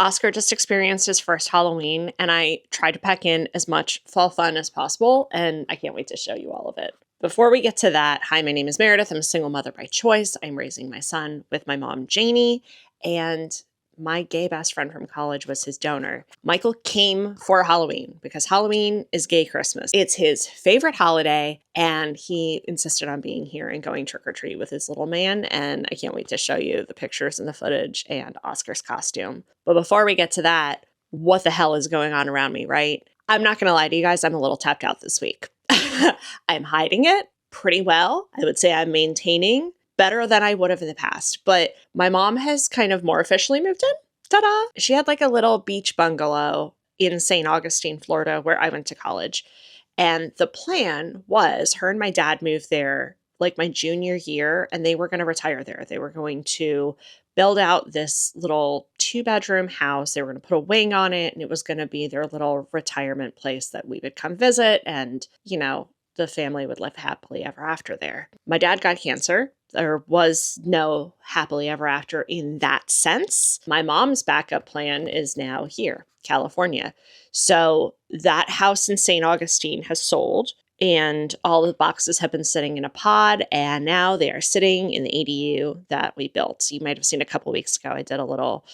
Oscar just experienced his first Halloween, and I tried to pack in as much fall fun as possible, and I can't wait to show you all of it. Before we get to that, hi, my name is Meredith. I'm a single mother by choice. I'm raising my son with my mom, Janie, and my gay best friend from college was his donor. Michael came for Halloween because Halloween is gay Christmas. It's his favorite holiday, and he insisted on being here and going trick-or-treat with his little man, and I can't wait to show you the pictures and the footage and Oscar's costume. But before we get to that, what the hell is going on around me, right? I'm not going to lie to you guys, I'm a little tapped out this week. I'm hiding it pretty well. I would say I'm maintaining better than I would have in the past. But my mom has kind of more officially moved in. Ta-da! She had like a little beach bungalow in St. Augustine, Florida, where I went to college. And the plan was her and my dad moved there like my junior year, and they were going to retire there. They were going to build out this little 2-bedroom house. They were going to put a wing on it, and it was going to be their little retirement place that we would come visit. And, you know, the family would live happily ever after there. My dad got cancer. There was no happily ever after in that sense. My mom's backup plan is now here, California. So that house in St. Augustine has sold, and all the boxes have been sitting in a pod, and now they are sitting in the ADU that we built. You might have seen a couple weeks ago, I did a little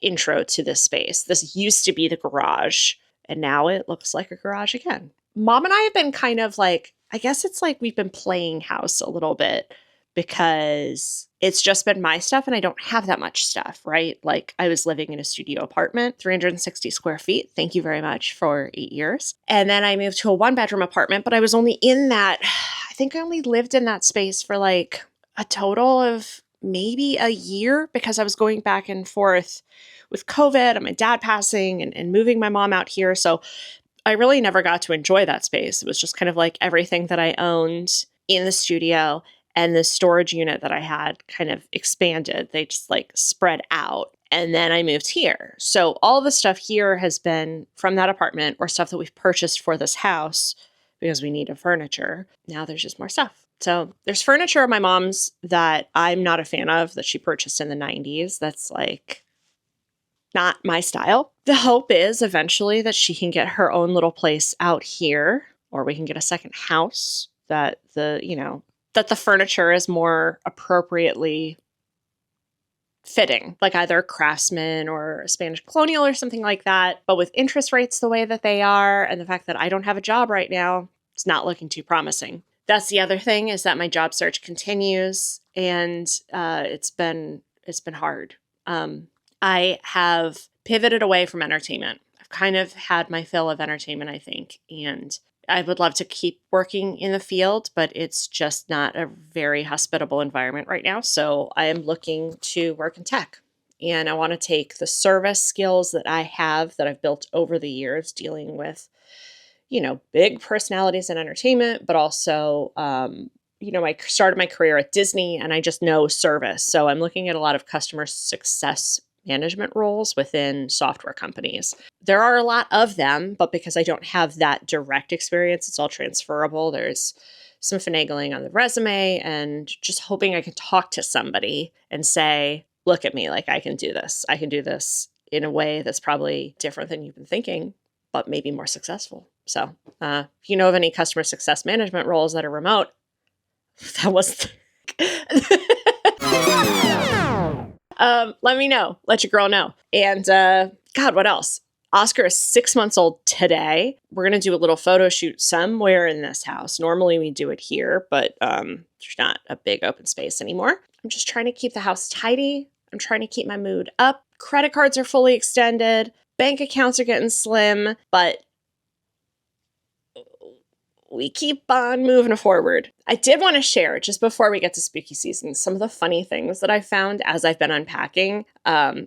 intro to this space. This used to be the garage, and now it looks like a garage again. Mom and I have been kind of like, I guess it's like we've been playing house a little bit because it's just been my stuff and I don't have that much stuff, right? Like I was living in a studio apartment, 360 square feet. Thank you very much for 8 years. And then I moved to a 1-bedroom apartment, but I was only in that, I think I only lived in that space for like a total of maybe a year because I was going back and forth with COVID and my dad passing and moving my mom out here. So I really never got to enjoy that space. It was just kind of like everything that I owned in the studio and the storage unit that I had kind of expanded. They just like spread out. And then I moved here. So all the stuff here has been from that apartment or stuff that we've purchased for this house because we needed furniture. Now there's just more stuff. So there's furniture of my mom's that I'm not a fan of that she purchased in the 90s. That's like not my style. The hope is eventually that she can get her own little place out here, or we can get a second house that that the furniture is more appropriately fitting, like either a Craftsman or a Spanish Colonial or something like that. But with interest rates the way that they are and the fact that I don't have a job right now, it's not looking too promising. That's the other thing, is that my job search continues, and it's been hard. I have pivoted away from entertainment. I've kind of had my fill of entertainment, I think, and I would love to keep working in the field, but it's just not a very hospitable environment right now. So I am looking to work in tech, and I want to take the service skills that I have that I've built over the years dealing with, big personalities in entertainment, but also, I started my career at Disney and I just know service. So I'm looking at a lot of customer success management roles within software companies. There are a lot of them, but because I don't have that direct experience, it's all transferable. There's some finagling on the resume and just hoping I can talk to somebody and say, look at me, like I can do this. I can do this in a way that's probably different than you've been thinking, but maybe more successful. So if you know of any customer success management roles that are remote, that was... let me know. Let your girl know. And God, what else? Oscar is 6 months old today. We're going to do a little photo shoot somewhere in this house. Normally we do it here, but there's not a big open space anymore. I'm just trying to keep the house tidy. I'm trying to keep my mood up. Credit cards are fully extended. Bank accounts are getting slim, but we keep on moving forward. I did want to share, just before we get to spooky season, some of the funny things that I found as I've been unpacking.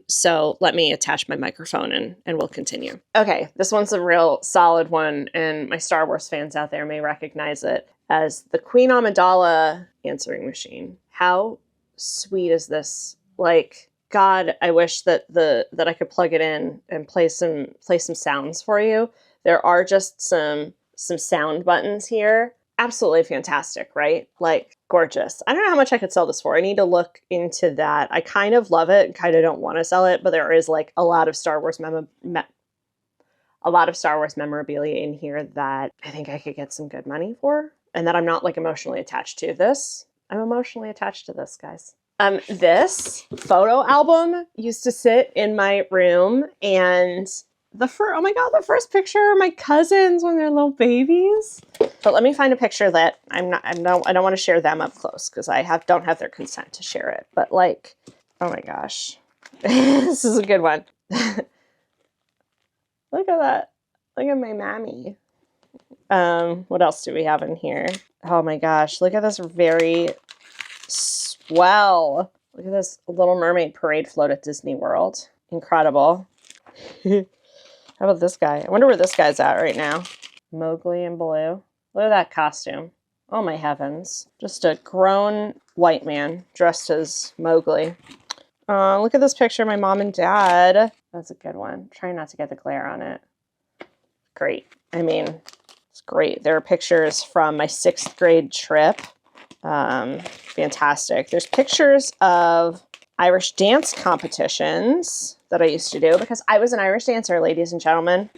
So let me attach my microphone and we'll continue. Okay, this one's a real solid one, and my Star Wars fans out there may recognize it as the Queen Amidala answering machine. How sweet is this? Like, God, I wish that I could plug it in and play some sounds for you. There are just some sound buttons here absolutely fantastic, right? Like gorgeous. I don't know how much I could sell this for. I need to look into that. I kind of love it, kind of don't want to sell it, but there is like a lot of Star Wars memorabilia in here that I think I could get some good money for, and that I'm not like emotionally attached to this. I'm emotionally attached to this, guys. This photo album used to sit in my room, and oh my god, the first picture are my cousins when they're little babies. But let me find a picture that I don't want to share them up close because I don't have their consent to share it. But like, oh my gosh, this is a good one. Look at that. Look at my mammy. What else do we have in here? Oh my gosh, look at this very swell. Look at this Little Mermaid parade float at Disney World. Incredible. How about this guy? I wonder where this guy's at right now. Mowgli in blue. Look at that costume. Oh my heavens. Just a grown white man dressed as Mowgli. Look at this picture of my mom and dad. That's a good one. Trying not to get the glare on it. Great. I mean, it's great. There are pictures from my 6th grade trip. Fantastic. There's pictures of Irish dance competitions that I used to do because I was an Irish dancer, ladies and gentlemen.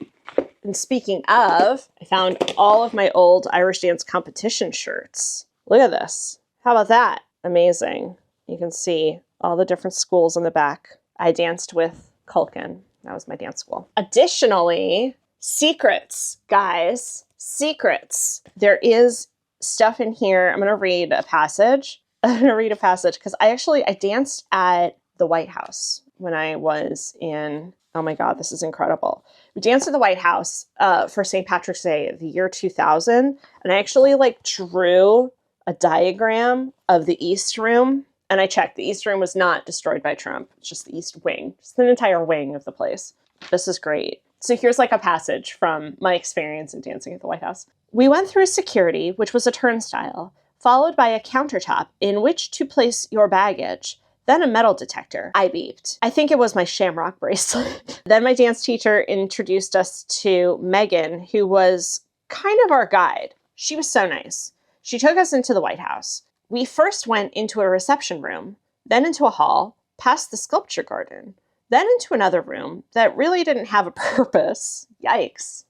And speaking of, I found all of my old Irish dance competition shirts. Look at this. How about that? Amazing. You can see all the different schools on the back. I danced with Culkin. That was my dance school. Additionally, secrets, guys. Secrets. There is stuff in here. I'm going to read a passage. Because I danced at the White House when I was in, oh my God, this is incredible. We danced at the White House for St. Patrick's Day, the year 2000. And I actually like drew a diagram of the East Room. And I checked. The East Room was not destroyed by Trump. It's just the East Wing. Just an entire wing of the place. This is great. So here's like a passage from my experience in dancing at the White House. We went through security, which was a turnstile, followed by a countertop in which to place your baggage, then a metal detector. I beeped. I think it was my shamrock bracelet. Then my dance teacher introduced us to Megan, who was kind of our guide. She was so nice. She took us into the White House. We first went into a reception room, then into a hall, past the sculpture garden, then into another room that really didn't have a purpose. Yikes.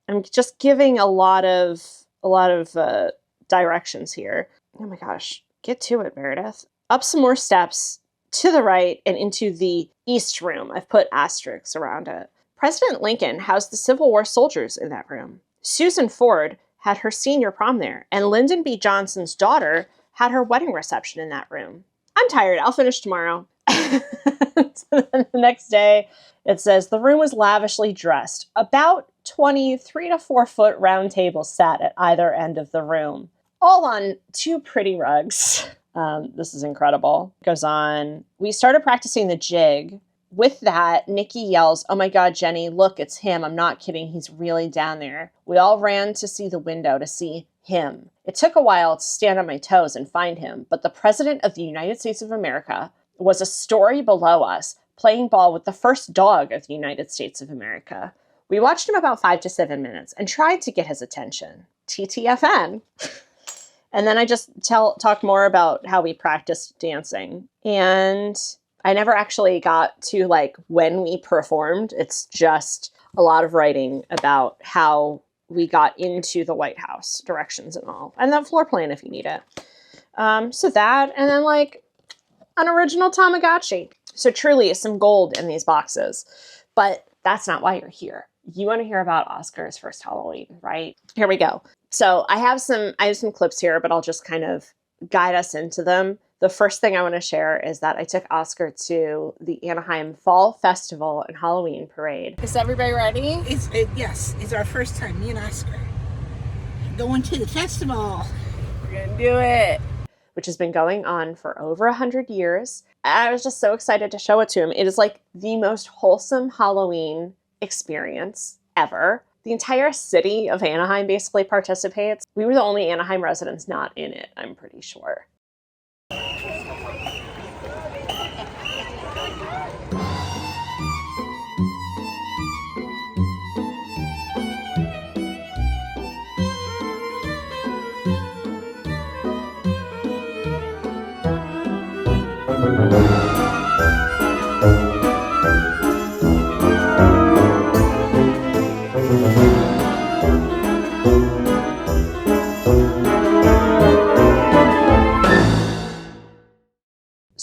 I'm just giving a lot of directions here. Oh my gosh, get to it, Meredith. Up some more steps to the right and into the East Room. I've put asterisks around it. President Lincoln housed the Civil War soldiers in that room. Susan Ford had her senior prom there, and Lyndon B. Johnson's daughter had her wedding reception in that room. I'm tired. I'll finish tomorrow. So then the next day, it says, the room was lavishly dressed. About 3 to 4 foot round tables sat at either end of the room, all on 2 pretty rugs. This is incredible. It goes on. We started practicing the jig. With that, Nikki yells, oh my God, Jenny, look, it's him. I'm not kidding. He's really down there. We all ran to see the window to see him. It took a while to stand on my toes and find him, but the President of the United States of America was a story below us, playing ball with the first dog of the United States of America. We watched him about 5 to 7 minutes and tried to get his attention. TTFN. And then I just talk more about how we practiced dancing. And I never actually got to like when we performed. It's just a lot of writing about how we got into the White House, directions and all. And the floor plan if you need it. So that, and then like an original Tamagotchi. So truly some gold in these boxes. But that's not why you're here. You want to hear about Oscar's first Halloween, right? Here we go. So I have some clips here, but I'll just kind of guide us into them. The first thing I want to share is that I took Oscar to the Anaheim Fall Festival and Halloween Parade. Is everybody ready? Yes, it's our first time, me and Oscar, going to the festival. We're going to do it. Which has been going on for over 100 years. I was just so excited to show it to him. It is like the most wholesome Halloween experience ever. The entire city of Anaheim basically participates. We were the only Anaheim residents not in it, I'm pretty sure.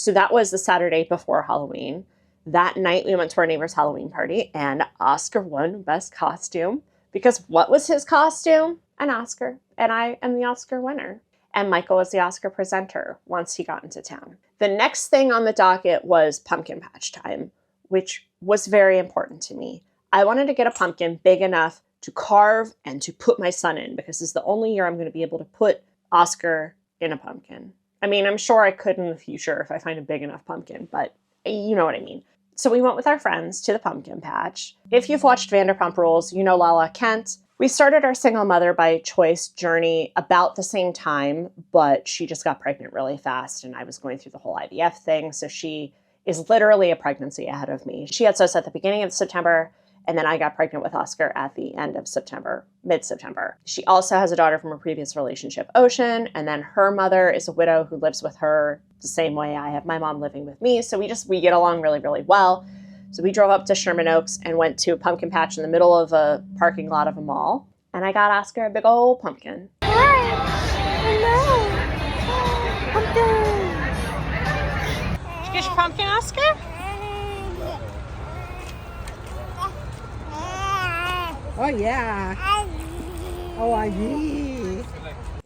So that was the Saturday before Halloween. That night, we went to our neighbor's Halloween party, and Oscar won Best Costume. Because what was his costume? An Oscar. And I am the Oscar winner. And Michael was the Oscar presenter once he got into town. The next thing on the docket was pumpkin patch time, which was very important to me. I wanted to get a pumpkin big enough to carve and to put my son in, because this is the only year I'm going to be able to put Oscar in a pumpkin. I mean, I'm sure I could in the future if I find a big enough pumpkin, but you know what I mean. So we went with our friends to the pumpkin patch. If you've watched Vanderpump Rules, you know Lala Kent. We started our single mother by choice journey about the same time, but she just got pregnant really fast, and I was going through the whole IVF thing, so she is literally a pregnancy ahead of me. She had Sosa at the beginning of September, and then I got pregnant with Oscar at the end of September, mid-September. She also has a daughter from a previous relationship, Ocean, and then her mother is a widow who lives with her the same way I have my mom living with me. So we get along really, really well. So we drove up to Sherman Oaks and went to a pumpkin patch in the middle of a parking lot of a mall. And I got Oscar a big old pumpkin. Hi! Hello! Pumpkin! Did you get your pumpkin, Oscar? Oh, yeah. Oh, yeah.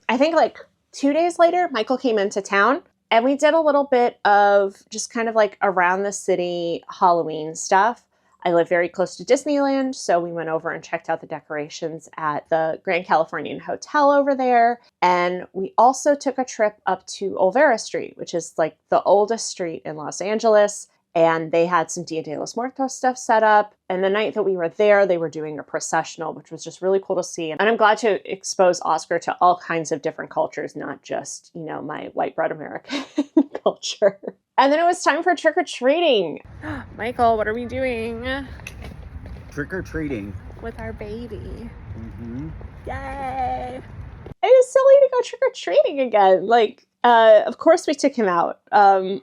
I think like 2 days later, Michael came into town, and we did a little bit of just kind of like around the city Halloween stuff. I live very close to Disneyland, so we went over and checked out the decorations at the Grand Californian Hotel over there. And we also took a trip up to Olvera Street, which is like the oldest street in Los Angeles. And they had some Dia de los Muertos stuff set up. And the night that we were there, they were doing a processional, which was just really cool to see. And I'm glad to expose Oscar to all kinds of different cultures, not just, you know, my white bread American culture. And then it was time for trick-or-treating. Michael, what are we doing? Trick-or-treating. With our baby. Mm-hmm. Yay! It is silly to go trick-or-treating again. Like, of course we took him out.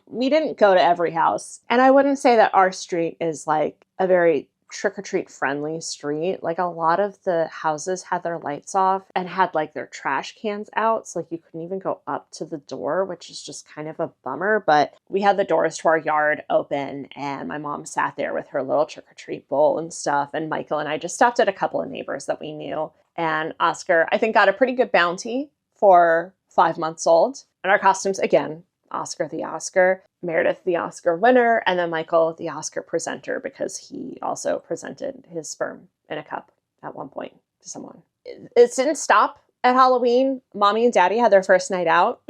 We didn't go to every house. And I wouldn't say that our street is like a very trick-or-treat friendly street. Like, a lot of the houses had their lights off and had like their trash cans out. So like you couldn't even go up to the door, which is just kind of a bummer. But we had the doors to our yard open, and my mom sat there with her little trick-or-treat bowl and stuff. And Michael and I just stopped at a couple of neighbors that we knew. And Oscar, I think, got a pretty good bounty for 5 months old. And our costumes, again, Oscar the Oscar, Meredith the Oscar winner, and then Michael the Oscar presenter, because he also presented his sperm in a cup at one point to someone. It didn't stop at Halloween. Mommy and Daddy had their first night out.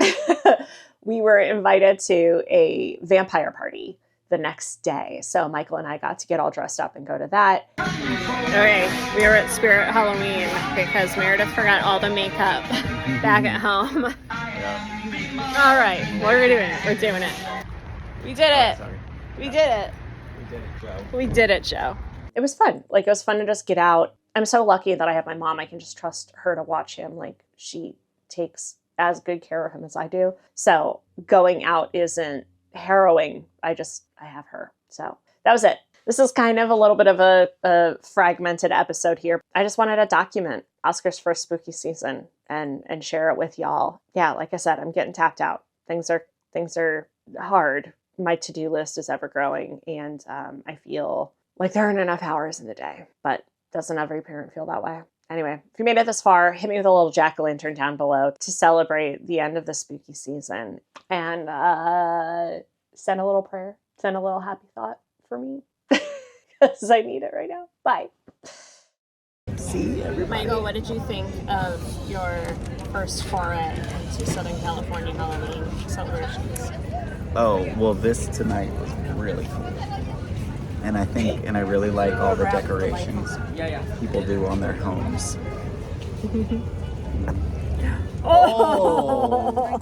We were invited to a vampire party the next day. So Michael and I got to get all dressed up and go to that. Okay, we were at Spirit Halloween because Meredith forgot all the makeup back at home. All right, what are we doing? We're doing it. We did it. We did it. We did it, Joe. We did it, Joe. It was fun. Like, it was fun to just get out. I'm so lucky that I have my mom. I can just trust her to watch him. Like, she takes as good care of him as I do. So going out isn't harrowing. I have her. So that was it. This is kind of a little bit of a fragmented episode here. I just wanted to document Oscar's first spooky season and share it with y'all. Yeah, like I said, I'm getting tapped out. Things are hard. My to-do list is ever growing, and I feel like there aren't enough hours in the day, but doesn't every parent feel that way? Anyway, if you made it this far, hit me with a little jack-o'-lantern down below to celebrate the end of the spooky season, and send a little prayer, send a little happy thought for me, because I need it right now. Bye. See, everybody. Michael, what did you think of your first foray into Southern California Halloween celebrations? Oh, well, this tonight was really cool. And I really like all the decorations people do on their homes. Oh!